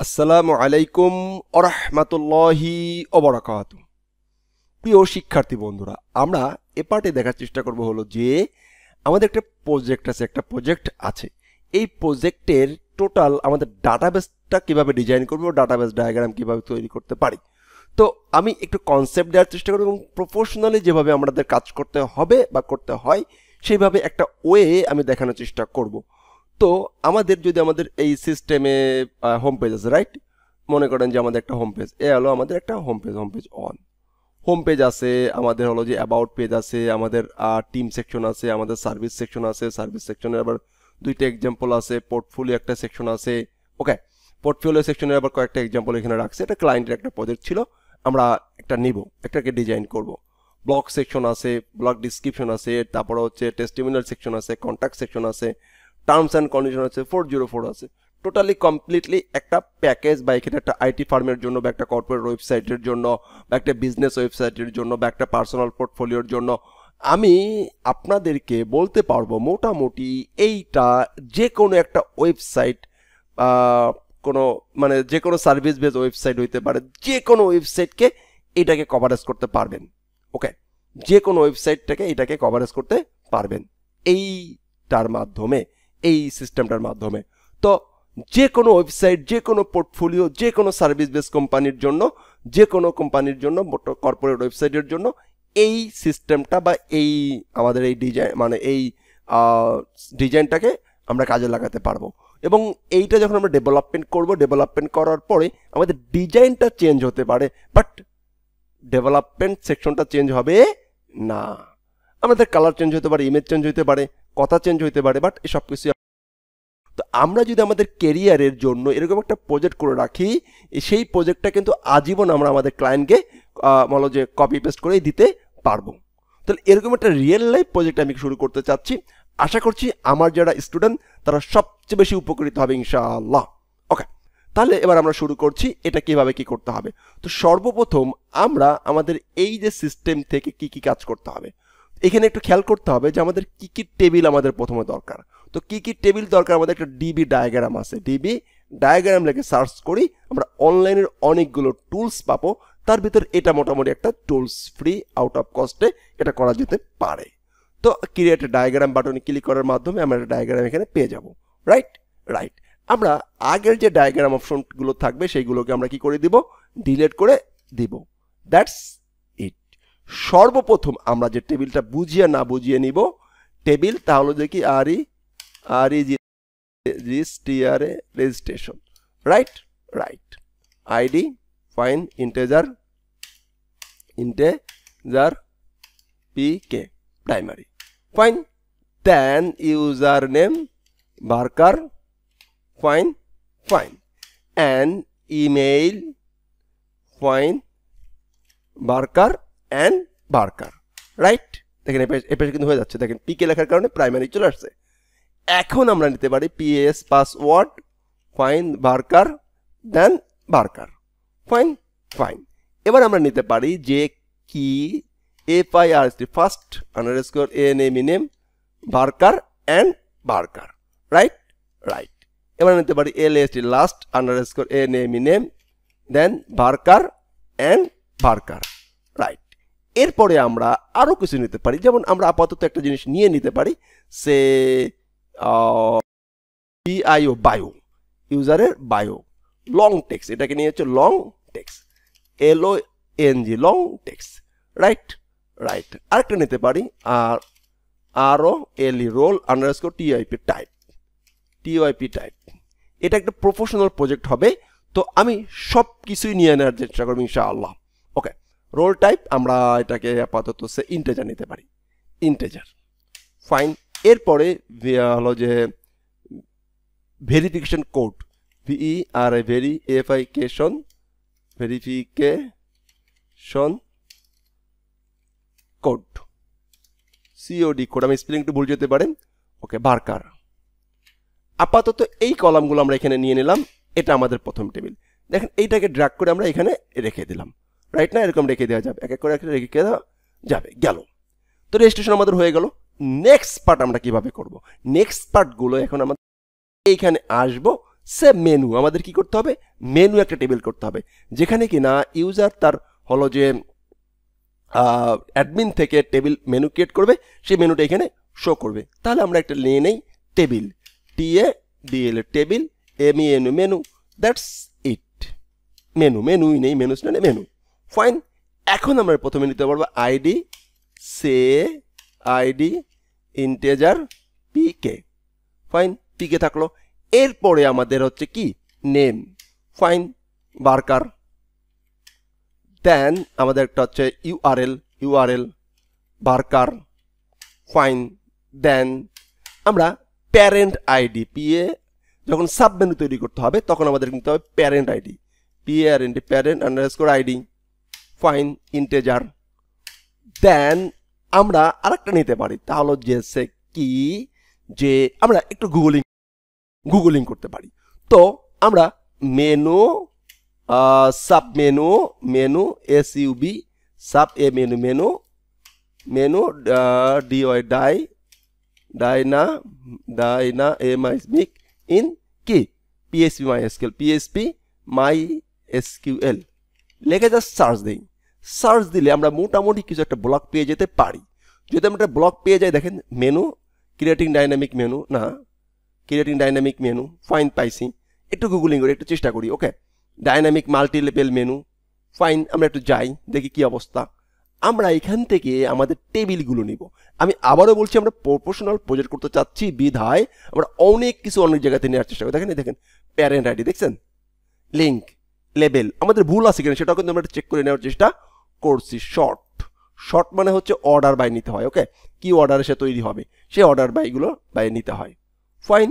আসসালামু আলাইকুম ওরহমাতুল্লাহি ওবারাকাতু। প্রিয় শিক্ষার্থী বন্ধুরা, আমরা এ পার্টে দেখার চেষ্টা করব হলো যে আমাদের একটা প্রজেক্ট আছে। এই প্রজেক্টের টোটাল আমাদের ডাটাবেসটা কিভাবে ডিজাইন করব, ডাটাবেস ডায়াগ্রাম কিভাবে তৈরি করতে পারি। তো আমি একটু কনসেপ্ট দেওয়ার চেষ্টা করব এবং প্রফেশনালি যেভাবে আমাদের কাজ করতে হবে বা করতে হয় সেইভাবে একটা ওয়ে আমি দেখানোর চেষ্টা করব। তো আমাদের এই সিস্টেমে হোম পেজ আছে, রাইট? মনে করেন যে আমাদের একটা হোম পেজ, হলো আমাদের একটা home page on home page আছে, আমাদের হলো যে অ্যাবাউট পেজ আছে, আমাদের টিম সেকশন আছে, আমাদের সার্ভিস সেকশন আছে, সার্ভিস সেকশনের আবার দুইটা এক্সাম্পল আছে, পোর্টফোলিও একটা সেকশন আছে। ওকে, পোর্টফোলিও সেকশনের আবার কয়েকটা এক্সাম্পল এখানে রাখছে। এটা ক্লায়েন্টের একটা প্রজেক্ট ছিল, আমরা একটা নিব, একটাকে ডিজাইন করব। ব্লগ সেকশন আছে, ব্লগ ডিসক্রিপশন আছে, তারপরে হচ্ছে টেস্টিমোনিয়াল সেকশন আছে, কন্ট্যাক্ট সেকশন আছে, টার্মস অ্যান্ড কন্ডিশন আছে, 404 আছে। টোটালি কমপ্লিটলি একটা প্যাকেজ বা এখানে একটা আইটি ফার্মের জন্য বা একটা কর্পোরেট ওয়েবসাইটের জন্য বা একটা বিজনেস ওয়েবসাইটের জন্য বা একটা পার্সোনাল পোর্টফোলিওর জন্য আমি আপনাদেরকে বলতে পারবো মোটামুটি এইটা যে কোনো একটা ওয়েবসাইট, কোনো মানে যে কোনো সার্ভিস বেস ওয়েবসাইট হইতে পারে, যে কোনো ওয়েবসাইটকে এটাকে কভারেজ করতে পারবেন। ওকে, যে কোনো ওয়েবসাইটটাকে এটাকে কভারেজ করতে পারবেন এইটার মাধ্যমে, এই সিস্টেমটার মাধ্যমে। তো যে কোনো ওয়েবসাইট, যে কোনো পোর্টফোলিও, যে কোনো সার্ভিস বেস কোম্পানির জন্য, যে কোনো কোম্পানির জন্য, কর্পোরেট ওয়েবসাইটের জন্য এই সিস্টেমটা বা এই আমাদের এই ডিজাইন মানে এই ডিজাইনটাকে আমরা কাজে লাগাতে পারবো। এবং এইটা যখন আমরা ডেভেলপমেন্ট করব, ডেভেলপমেন্ট করার পরে আমাদের ডিজাইনটা চেঞ্জ হতে পারে, বাট ডেভেলপমেন্ট সেকশনটা চেঞ্জ হবে না। আমাদের কালার চেঞ্জ হতে পারে, ইমেজ চেঞ্জ হতে পারে, কথা চেঞ্জ হতে পারে, বাট এসব কিছু। তো আমরা যদি আমাদের কেরিয়ারের জন্য এরকম একটা প্রজেক্ট করে রাখি, সেই প্রজেক্টটা কিন্তু আজীবন আমরা আমাদের ক্লায়েন্টকে বলো যে কপি পেস্ট করেই দিতে পারবো। তাহলে এরকম একটা রিয়েল লাইফ প্রজেক্ট আমি শুরু করতে চাচ্ছি। আশা করছি আমার যারা স্টুডেন্ট তারা সবচেয়ে বেশি উপকৃত হবে ইনশাআল্লাহ। ওকে, তাহলে এবার আমরা শুরু করছি এটা কিভাবে কি করতে হবে। তো সর্বপ্রথম আমরা আমাদের এই যে সিস্টেম থেকে কি কি কাজ করতে হবে, এখানে একটু খেয়াল করতে হবে যে আমাদের কি কি টেবিল আমাদের প্রথমে দরকার। তো কি কি টেবিল দরকার, আমাদের একটা ডিবি ডায়াগ্রাম আছে, ডিবি ডায়াগ্রাম লিখে সার্চ করি, আমরা অনলাইনের অনেকগুলো টুলস পাবো। তার ভিতর এটা মোটামুটি একটা টুলস, ফ্রি, আউট অফ কস্টে এটা করা যেতে পারে। তো ক্রিয়েট ডায়াগ্রাম বাটনে ক্লিক করার মাধ্যমে আমরা একটা ডায়াগ্রাম এখানে পেয়ে যাব, রাইট। আমরা আগের যে ডায়াগ্রাম অপশনগুলো থাকবে সেইগুলোকে আমরা কি করে দিব, ডিলিট করে দিব। That's it. সর্বপ্রথম আমরা যে টেবিলটা বুঝিয়ে না বুঝিয়ে নিব টেবিল, তাহলে দেখি registration, right. ID fine integer PK primary, fine. Then user name varchar, fine. And email, fine, varchar, right. দেখেন এপাশে কিন্তু হয়ে যাচ্ছে, দেখেন পিকে লেখার কারণে প্রাইমারি চলে আসছে। এখন আমরা নিতে পারি PS password, fine, varchar, then varchar, fine. এবার আমরা নিতে পারি যে কি FIRST first underscore name varchar and varchar, right. এবার নিতে পারি LAST last underscore name then varchar and varchar, right. এরপরে আমরা আরো কিছু নিতে পারি, যেমন আমরা আপাতত একটা জিনিস নিয়ে নিতে পারি, সে বায়ো, ইউজারের বায়ো, লং টেক্সট, এটাকে নিয়ে হচ্ছে long text, LONG, long text, right. আরেকটা নিতে পারি ROLE, role underscore TYP type, এটা একটা প্রফেশনাল প্রজেক্ট হবে। তো আমি সব কিছুই নিয়ে নেওয়ার চেষ্টা করবো ইনশাআল্লাহ। ওকে, রোল টাইপ আমরা এটাকে আপাতত সে ইন্টেজার নিতে পারি, ইন্টেজার, ফাইন। এরপরে হলো যে verification code, verification code, COD code, আমি স্পেলিং একটু ভুল যেতে পারেন। ওকে, বার্কার। আপাতত এই কলামগুলো আমরা এখানে নিয়ে নিলাম, এটা আমাদের প্রথম টেবিল। দেখেন এইটাকে ড্র্যাগ করে আমরা এখানে রেখে দিলাম, রাইট না? এরকম রেখে দেওয়া যাবে, এক এক করে রেখে দেওয়া যাবে, গেল। তো রেজিস্ট্রেশন আমাদের হয়ে গেল। নেক্সট পার্ট আমরা কিভাবে করব, নেক্সট পার্টগুলো এখন আমাদের এইখানে আসবো, সেম মেনু আমাদের কি করতে হবে, মেনু একটা টেবিল করতে হবে যেখানে কি না ইউজার তার হলো যে অ্যাডমিন থেকে টেবিল মেনু ক্রিয়েট করবে, সেই মেনুটা এখানে শো করবে। তাহলে আমরা একটা নিয়ে নেই table, TABL table, MENU menu, that's it. মেনুই নেই, মেনু মেনু, ফাইন। এখন আমরা প্রথমে নিতে পারবো আইডি, সে ID integer PK, fine, PK থাকলো। এরপরে আমাদের হচ্ছে কি নেম, ফাইন, বার্কার। দেন আমাদের একটা হচ্ছে ইউআরএল বার্কার, ফাইন। দেন আমরা প্যারেন্ট আইডি, পিএ যখন সাব মেনু তৈরি করতে হবে তখন আমাদের নিতে হবে parent ID, parent underscore ID, fine, integer. Then আমরা আরেকটা নিতে পারি, তাহলে যে কি যে আমরা একটু গুগলিং করতে পারি। তো আমরা menu sub menu SUB sub menu dynamic in কি PHP MySQL লেখে জাস্ট সার্চ দিলে আমরা মোটামুটি কিছু একটা ব্লক পেয়ে যেতে পারি। যদি আমরা একটা ব্লক পেয়ে যাই, দেখেন menu creating dynamic menu, fine, পাইছি। একটু গুগলিং করি, একটু চেষ্টা করি, okay. Dynamic multi level menu, fine. আমরা একটু যাই দেখি কি অবস্থা। আমরা এখান থেকে আমাদের টেবিলগুলো নিব। আমি আবারও বলছি, আমরা প্রফেশনাল প্রজেক্ট করতে চাচ্ছি বিধায় আমরা অনেক কিছু অনেক জায়গাতে নেওয়ার চেষ্টা করি। দেখেন প্যারেন্ট আইডি দেখছেন, লিঙ্ক, লেবেল, আমাদের ভুল আছে কিনা সেটাও কিন্তু আমরা চেক করে নেওয়ার চেষ্টা করছি। শর্ট মানে হচ্ছে অর্ডার বাই নিতে হয়, ওকে। কি অর্ডারে সে তৈরি হবে সেই অর্ডার বাইগুলো বাই নিতে হয়, ফাইন।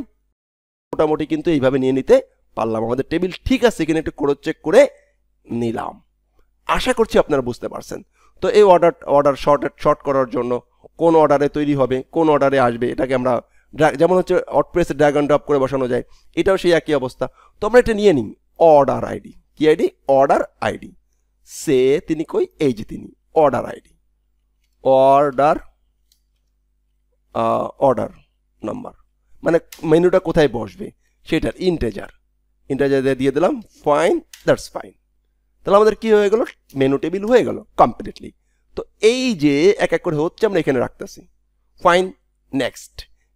মোটামুটি কিন্তু এইভাবে নিয়ে নিতে পারলাম। আমাদের টেবিল ঠিক আছে কিনা একটু করে চেক করে নিলাম। আশা করছি আপনারা বুঝতে পারছেন। তো এই অর্ডার শর্ট করার জন্য কোন অর্ডারে তৈরি হবে, কোন অর্ডারে আসবে, এটাকে আমরা যেমন হচ্ছে ওয়ার্ডপ্রেসে ড্র্যাগ অ্যান্ড ড্রপ করে বসানো যায়, এটাও সেই একই অবস্থা। তো আমরা এটা নিয়ে নিই অর্ডার আইডি। কি আইডি? Order ID. সে তিনি কই, এই যে তিনি, অর্ডার আইডি, অর্ডার নাম্বার মানে মেনুটা কোথায় বসবে সেটার ইন্টেজার দিয়ে দিলাম, ফাইন, দ্যাটস ফাইন। তাহলে আমাদের কি হয়ে গেল, মেনু টেবিল হয়ে গেল কমপ্লিটলি। তো এই যে এক এক করে হচ্ছে আমরা এখানে রাখতেছি, ফাইন।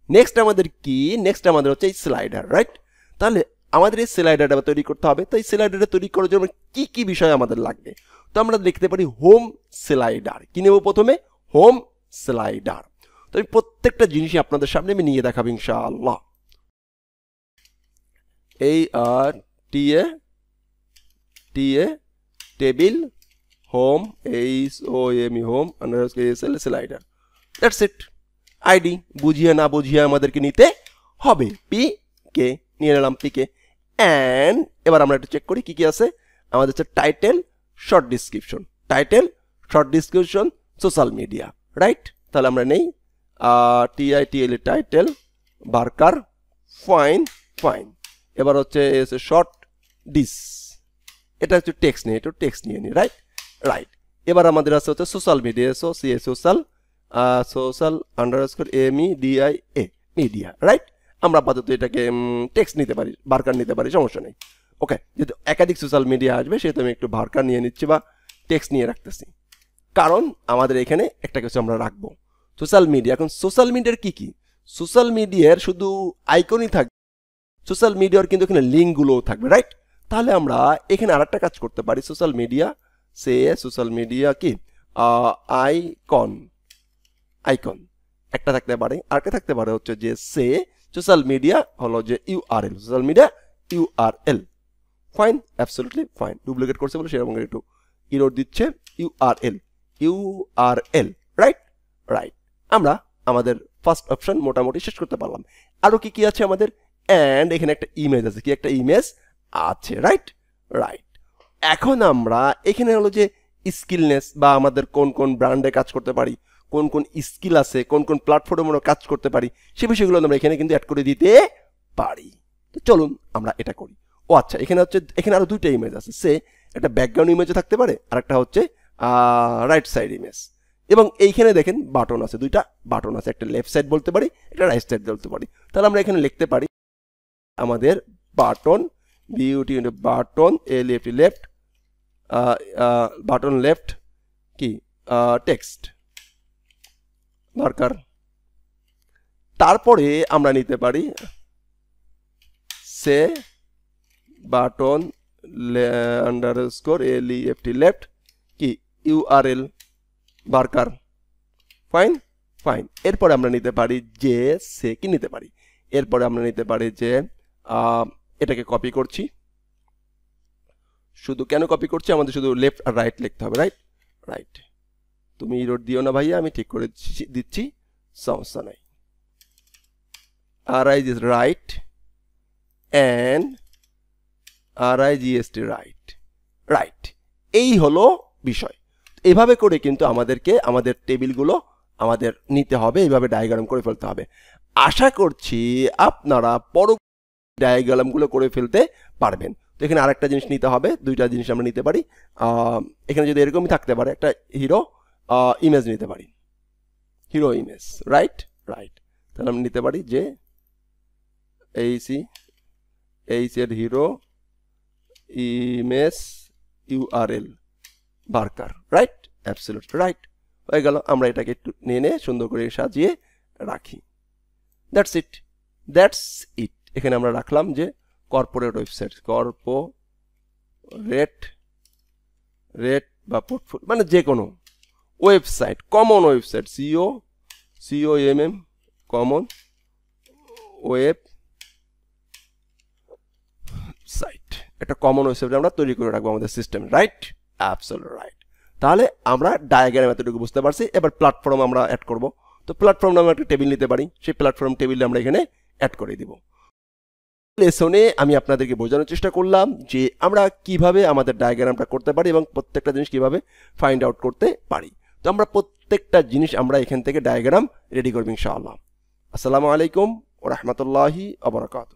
নেক্সট আমাদের কি, নেক্সট আমাদের হচ্ছে এই স্লাইডার, রাইট? তাহলে আমাদের এই স্লাইডারটা তৈরি করতে হবে। তো এই স্লাইডারটা তৈরি করার জন্য কি কি বিষয় আমাদের লাগবে, তো আমরা লিখতে পারি হোম স্লাইডার। কি নেব প্রথমে? Home slider. তো আমি প্রত্যেকটা জিনিসই আপনাদের সামনে আমি নিয়ে দেখাবো ইনশাআল্লাহ। এই TA table, home, HOME home, ANDERSCORE slider, that's it. ID বুঝিয়ে না বুঝিয়ে আমাদেরকে নিতে হবে। পিকে নিয়ে নিলাম, পিকে। অ্যান্ড এবার আমরা একটু চেক করি কি কি আছে। আমাদের হচ্ছে title, short description, social media, right? তাহলে আমরা নেই TITL টাইটেল, বার্কার, ফাইন। এবার হচ্ছে শর্ট ডিস, এটা হচ্ছে টেক্সট নিয়ে নিই, রাইট। এবার আমাদের আছে হচ্ছে social media, social underscore MEDIA media, right? আমরা আপাতত এটাকে টেক্সট নিতে পারি, বার্কার নিতে পারি, সমস্যা নেই, ওকে। যেহেতু একাধিক সোশ্যাল মিডিয়া আসবে সেহেতু আমি একটু বার্কার নিয়ে নিচ্ছি বা টেক্সট নিয়ে রাখতেছি, কারণ আমাদের এখানে একটা কিছু আমরা রাখবো সোশ্যাল মিডিয়া। এখন সোশ্যাল মিডিয়ার কি সোশ্যাল মিডিয়ার শুধু আইকনই থাকবে, সোশ্যাল মিডিয়ার কিন্তু এখানে লিঙ্কগুলোও থাকবে, রাইট? তাহলে আমরা এখানে আরেকটা কাজ করতে পারি, সোশ্যাল মিডিয়া কি আইকন একটা থাকতে পারে, আরেকটা থাকতে পারে হচ্ছে যে সোশ্যাল মিডিয়া হলো যে URL, fine, absolutely fine. Duplicate করছে বলে সেরকম একটু ইরর দিচ্ছে। URL, right. আমরা আমাদের ফার্স্ট অপশন মোটামুটি শেষ করতে পারলাম। আরো কি আছে আমাদের? অ্যান্ড এখানে একটা ইমেজ আছে, কি একটা ইমেজ আছে, রাইট। এখন আমরা এখানে হলো যে স্কিলনেস বা আমাদের কোন কোন ব্র্যান্ডে কাজ করতে পারি, কোন কোন স্কিল আছে, কোন কোন প্ল্যাটফর্মে আমরা কাজ করতে পারি, সে বিষয়গুলো আমরা এখানে কিন্তু অ্যাড করে দিতে পারি। তো চলুন আমরা এটা করি। ও আচ্ছা, এখানে আরো দুইটা ইমেজ আছে, একটা ব্যাকগ্রাউন্ড ইমেজও থাকতে পারে, আর একটা হচ্ছে রাইট সাইড ইমেজ। এবং এইখানে দেখেন বাটন আছে, দুইটা বাটন আছে, একটা লেফট সাইড বলতে পারি, একটা রাইট সাইড বলতে পারি। তাহলে আমরা এখানে লিখতে পারি আমাদের button, beauty button, left button left কি টেক্সট মার্কার। তারপরে আমরা নিতে পারি সে বাটন আন্ডারস্কোর লেফট কি ইউআরএল মার্কার। Fine fine. এরপরে আমরা নিতে পারি যে সে কি নিতে পারি, এরপরে আমরা নিতে পারি যে এটাকে কপি করছি। শুধু কেন কপি করছি, আমাদের শুধু লেফট আর রাইট লিখতে হবে, রাইট রাইট। তুমি ইরোড দিও না ভাইয়া, আমি ঠিক করে দিচ্ছি, সমস্যা নাই। RIG is right and RIGST right, right। এই হলো বিষয়। এভাবে করে কিন্তু আমাদেরকে আমাদের টেবিলগুলো আমাদের নিতে হবে, এইভাবে ডায়াগ্রাম করে ফেলতে হবে। আশা করছি আপনারা পরবর্তী ডায়াগ্রামগুলো করে ফেলতে পারবেন। তো এখানে আরেকটা জিনিস নিতে হবে, দুইটা জিনিস আমরা নিতে পারি। এখানে যদি এরকমই থাকতে পারে, একটা হিরো ইমেজ নিতে পারি, হিরো ইমেজ, রাইট রাইট। তাহলে আমরা নিতে পারি যে এইচ এর hero image URL marker, right, absolute right. হয়ে গেল। আমরা এটাকে একটু নিয়ে সুন্দর করে সাজিয়ে রাখি। That's it, that's it. এখানে আমরা রাখলাম যে কর্পোরেট ওয়েবসাইট, কর্পোরেট বা পোর্টফোলিও, মানে যে কোনো website, common website, COMM common web site, একটা কমন ওয়েবসাইট আমরা তৈরি করে রাখবো আমাদের সিস্টেমে, রাইট, অ্যাবসলিউট রাইট। তাহলে আমরা ডায়াগ্রাম এতটুকু বুঝতে পারছি। এবার প্ল্যাটফর্ম আমরা অ্যাড করব। তো প্ল্যাটফর্ম নামে একটা টেবিল নিতে পারি, সেই প্ল্যাটফর্ম টেবিলে আমরা এখানে অ্যাড করে দিব। লেসনে আমি আপনাদেরকে বোঝানোর চেষ্টা করলাম যে আমরা কিভাবে আমাদের ডায়াগ্রামটা করতে পারি এবং প্রত্যেকটা জিনিস কিভাবে ফাইন্ড আউট করতে পারি। তো আমরা প্রত্যেকটা জিনিস আমরা এখান থেকে ডায়াগ্রাম রেডি করব ইনশাআল্লাহ। আসসালামু আলাইকুম ওয়া রাহমাতুল্লাহি ওয়া বারাকাতুহু।